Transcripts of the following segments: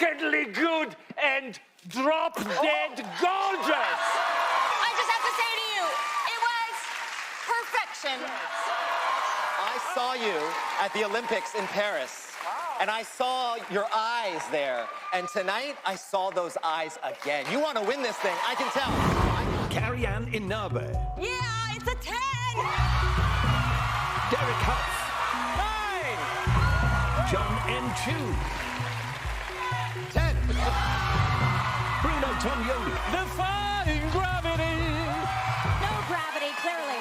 wickedly good and drop-dead gorgeous. I just have to say to you, it was perfection. I saw you at the Olympics in Paris, and I saw your eyes there. And tonight, I saw those eyes again. You want to win this thing, I can tell. Carrie-Anne Inabe. Yeah, it's a 10. Derek Huff. 9. John N. Chu. 10. Bruno Tognoli. Defying gravity. No gravity, clearly.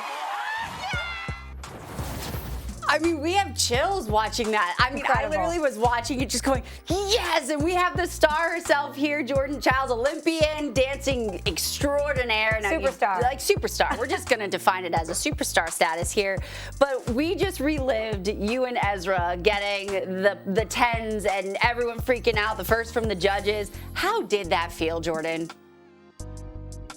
I mean, we have chills watching that. I mean, Incredible. I literally was watching it just going, yes! And we have the star herself here, Jordan Chiles, Olympian, dancing extraordinaire. Now, Superstar. Like superstar. We're just going to define it as a superstar status here. But we just relived you and Ezra getting the 10s and everyone freaking out, the first from the judges. How did that feel, Jordan?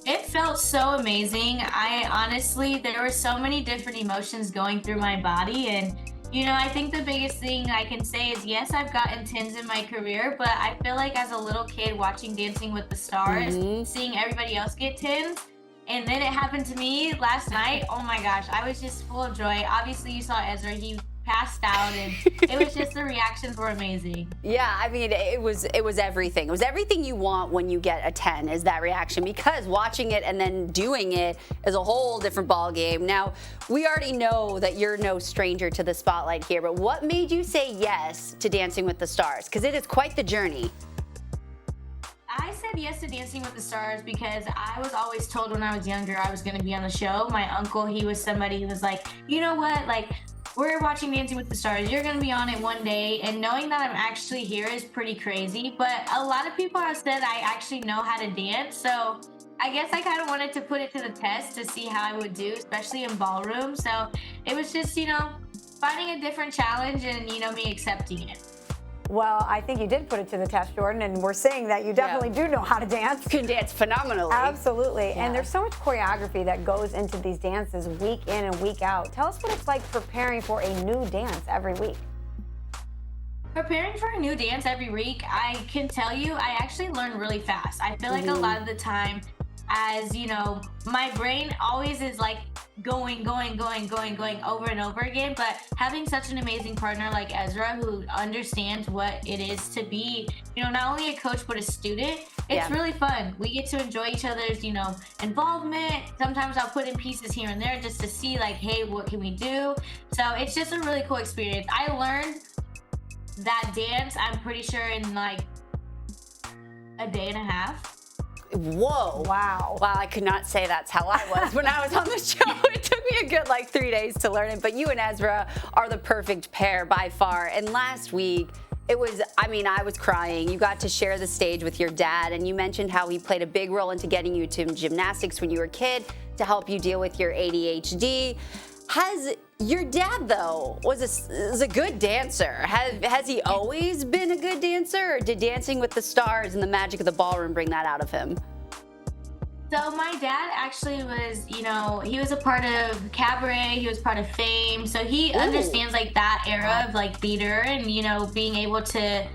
It felt so amazing. I honestly, there were so many different emotions going through my body. And, you know, I think the biggest thing I can say is, yes, I've gotten 10s in my career, but I feel like as a little kid watching Dancing with the Stars, seeing everybody else get 10s, and then it happened to me last night. Oh my gosh, I was just full of joy. Obviously, you saw Ezra, he passed out, and it was just, the reactions were amazing. Yeah, I mean, it was everything. It was everything you want when you get a 10 is that reaction, because watching it and then doing it is a whole different ball game. Now, we already know that you're no stranger to the spotlight here, but what made you say yes to Dancing with the Stars? Because it is quite the journey. I said yes to Dancing with the Stars because I was always told when I was younger I was going to be on the show. My uncle, he was somebody who was like, you know what, like, we're watching Dancing with the Stars. You're going to be on it one day. And knowing that I'm actually here is pretty crazy. But a lot of people have said I actually know how to dance. So I guess I kind of wanted to put it to the test to see how I would do, especially in ballroom. So it was just, you know, finding a different challenge and, you know, me accepting it. Well, I think you did put it to the test, Jordan, and we're saying that you definitely do know how to dance. You can dance phenomenally. Absolutely. Yeah. And there's so much choreography that goes into these dances week in and week out. Tell us what it's like preparing for a new dance every week. Preparing for a new dance every week, I can tell you, I actually learn really fast. I feel like a lot of the time, as you know, my brain always is like going over and over again. But having such an amazing partner like Ezra, who understands what it is to be, you know, not only a coach but a student, it's really fun. We get to enjoy each other's, you know, involvement. Sometimes I'll put in pieces here and there just to see like, hey, what can we do? So it's just a really cool experience. I learned that dance, I'm pretty sure, in like a day and a half. Whoa. Wow. Wow, I could not say that's how I was when I was on the show. It took me a good like 3 days to learn it, but you and Ezra are the perfect pair by far. And last week, it was, I mean, I was crying. You got to share the stage with your dad, and you mentioned how he played a big role into getting you to gymnastics when you were a kid to help you deal with your ADHD. Has your dad, though, is a good dancer? Has he always been a good dancer, or did Dancing with the Stars and the magic of the ballroom bring that out of him? So my dad actually was, you know, he was a part of cabaret, he was part of Fame, so he understands like that era of like theater and, you know, being able to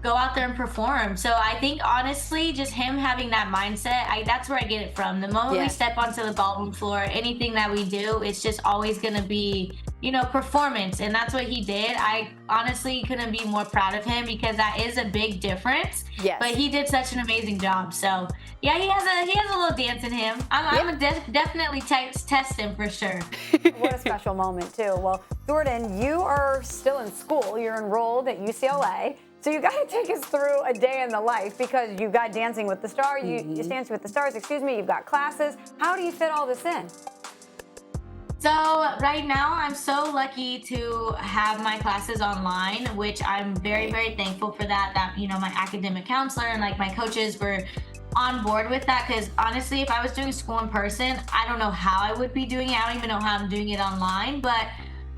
go out there and perform. So I think honestly, just him having that mindset, that's where I get it from. The moment we step onto the ballroom floor, anything that we do, it's just always gonna be, you know, performance. And that's what he did. I honestly couldn't be more proud of him because that is a big difference. Yes. But he did such an amazing job. So yeah, he has a little dance in him. I'm definitely test him for sure. What a special moment too. Well, Jordan, you are still in school. You're enrolled at UCLA. So you got to take us through a day in the life because you got Dancing with the Stars, you Dancing with the Stars, excuse me, you've got classes. How do you fit all this in? So right now, I'm so lucky to have my classes online, which I'm very, very thankful for that, you know, my academic counselor and like my coaches were on board with that, because honestly, if I was doing school in person, I don't know how I would be doing it. I don't even know how I'm doing it online, but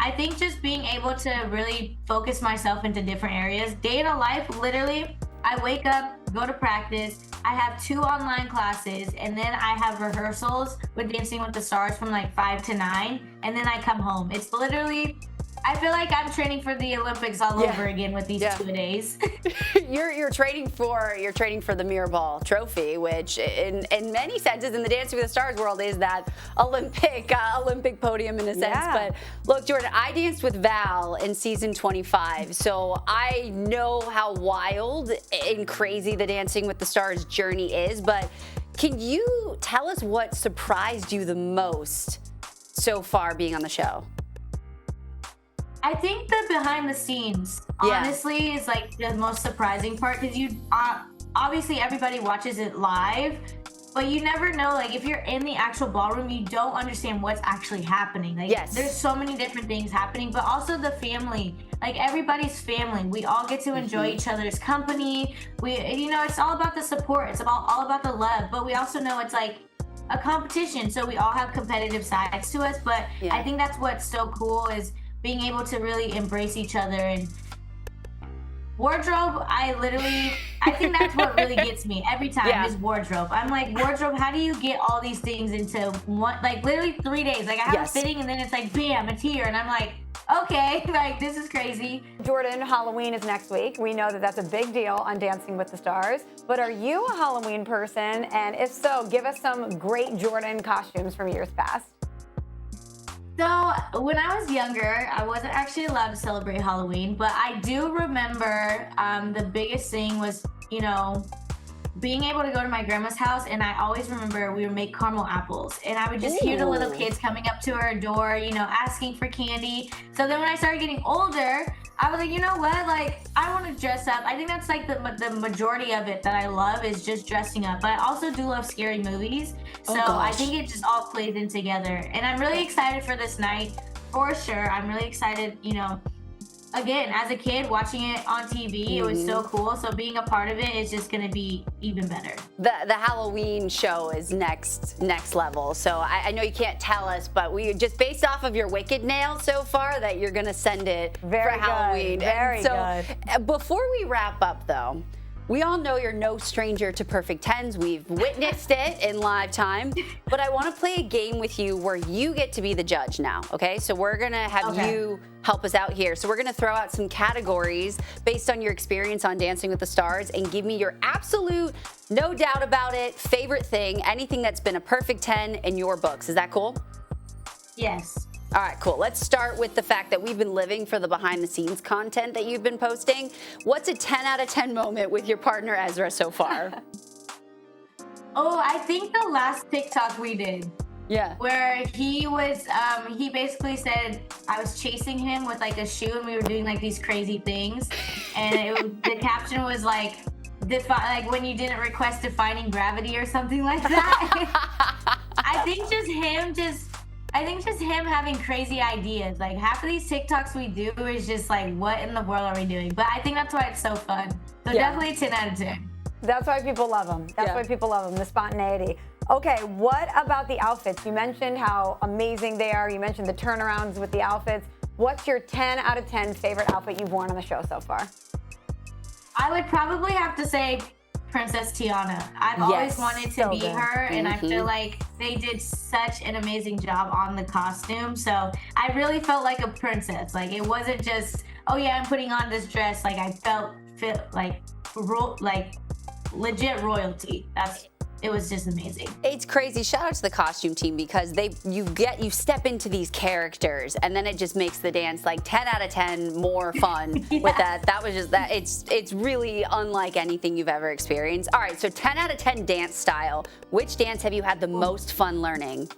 I think just being able to really focus myself into different areas. Day in a life, literally, I wake up, go to practice, I have 2 online classes, and then I have rehearsals with Dancing with the Stars from like 5 to 9, and then I come home. It's literally I feel like I'm training for the Olympics all over again with these 2 days. You're training for the mirror ball trophy, which in many senses in the Dancing with the Stars world is that Olympic podium in a sense. But look, Jordan, I danced with Val in season 25, so I know how wild and crazy the Dancing with the Stars journey is. But can you tell us what surprised you the most so far being on the show? I think the behind the scenes, honestly, is like the most surprising part because you obviously everybody watches it live, but you never know. Like if you're in the actual ballroom, you don't understand what's actually happening. Like there's so many different things happening, but also the family. Like everybody's family. We all get to enjoy each other's company. It's all about the support. It's all about the love. But we also know it's like a competition, so we all have competitive sides to us. But I think that's what's so cool is being able to really embrace each other. And wardrobe, I think that's what really gets me every time is wardrobe. I'm like, wardrobe, how do you get all these things into one, like literally 3 days? Like I have a fitting and then it's like, bam, it's here. And I'm like, okay, like this is crazy. Jordan, Halloween is next week. We know that that's a big deal on Dancing with the Stars. But are you a Halloween person? And if so, give us some great Jordan costumes from years past. So when I was younger, I wasn't actually allowed to celebrate Halloween, but I do remember the biggest thing was, being able to go to my grandma's house, and I always remember we would make caramel apples, and I would just hear the little kids coming up to her door, asking for candy. So then when I started getting older, I was like, you know what? Like, I want to dress up. I think that's like the majority of it that I love is just dressing up. But I also do love scary movies. So I think it just all plays in together. And I'm really excited for this night, for sure. I'm really excited, again, as a kid, watching it on TV, it was so cool. So being a part of it is just going to be even better. The Halloween show is next level. So I know you can't tell us, but we just based off of your Wicked nail so far that you're going to send it for Halloween. Very good. Before we wrap up, though, we all know you're no stranger to perfect tens. We've witnessed it in live time. But I want to play a game with you where you get to be the judge now, okay? So we're going to have you help us out here. So we're going to throw out some categories based on your experience on Dancing with the Stars and give me your absolute, no doubt about it, favorite thing, anything that's been a perfect 10 in your books. Is that cool? Yes. All right, cool. Let's start with the fact that we've been living for the behind-the-scenes content that you've been posting. What's a 10 out of 10 moment with your partner, Ezra, so far? I think the last TikTok we did. Yeah. Where he was, he basically said I was chasing him with like a shoe and we were doing like these crazy things. And the caption was like when you didn't request defining gravity or something like that. I think just him having crazy ideas. Like half of these TikToks we do is just like, what in the world are we doing? But I think that's why it's so fun. So definitely 10 out of 10. That's why people love them. That's why people love them, the spontaneity. Okay, what about the outfits? You mentioned how amazing they are. You mentioned the turnarounds with the outfits. What's your 10 out of 10 favorite outfit you've worn on the show so far? I would probably have to say Princess Tiana. I've always wanted to be her, and I feel like they did such an amazing job on the costume. So I really felt like a princess. Like it wasn't just, oh yeah, I'm putting on this dress. Like I felt like legit royalty. It was just amazing. It's crazy. Shout out to the costume team because you step into these characters and then it just makes the dance like 10 out of 10 more fun with that. That was just that. It's really unlike anything you've ever experienced. All right, so 10 out of 10 dance style. Which dance have you had the most fun learning?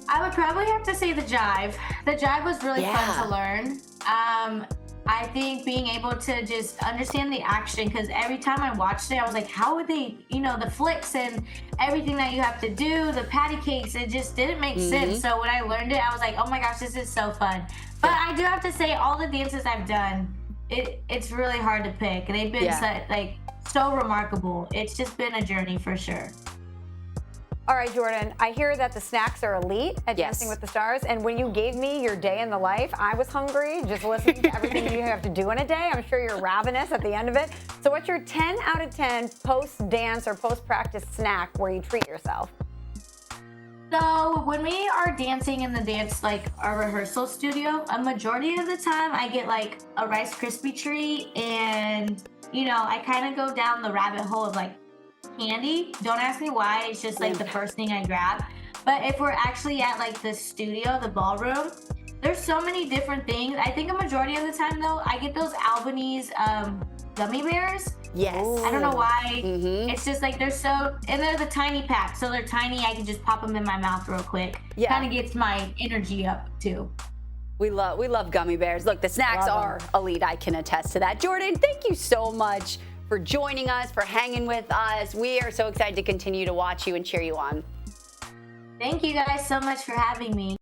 I would probably have to say the jive. The jive was really fun to learn. I think being able to just understand the action, because every time I watched it, I was like, how would they, the flicks and everything that you have to do, the patty cakes, it just didn't make sense. So when I learned it, I was like, oh my gosh, this is so fun. But I do have to say, all the dances I've done, it's really hard to pick. They've been so remarkable. It's just been a journey for sure. All right, Jordan, I hear that the snacks are elite at Dancing with the Stars. And when you gave me your day in the life, I was hungry just listening to everything you have to do in a day. I'm sure you're ravenous at the end of it. So what's your 10 out of 10 post-dance or post-practice snack where you treat yourself? So when we are dancing in the dance, like our rehearsal studio, a majority of the time I get like a Rice Krispie treat, and you know, I kind of go down the rabbit hole of like candy. Don't ask me why, it's just like the first thing I grab. But if we're actually at like the studio, the ballroom, there's so many different things. I think a majority of the time though, I get those Albanese gummy bears. Yes. I don't know why. It's just like and they're the tiny pack, so they're tiny. I can just pop them in my mouth real quick. Yeah. Kind of gets my energy up too. We love gummy bears. Look, the snacks are elite. I can attest to that. Jordan, thank you so much for joining us, for hanging with us. We are so excited to continue to watch you and cheer you on. Thank you guys so much for having me.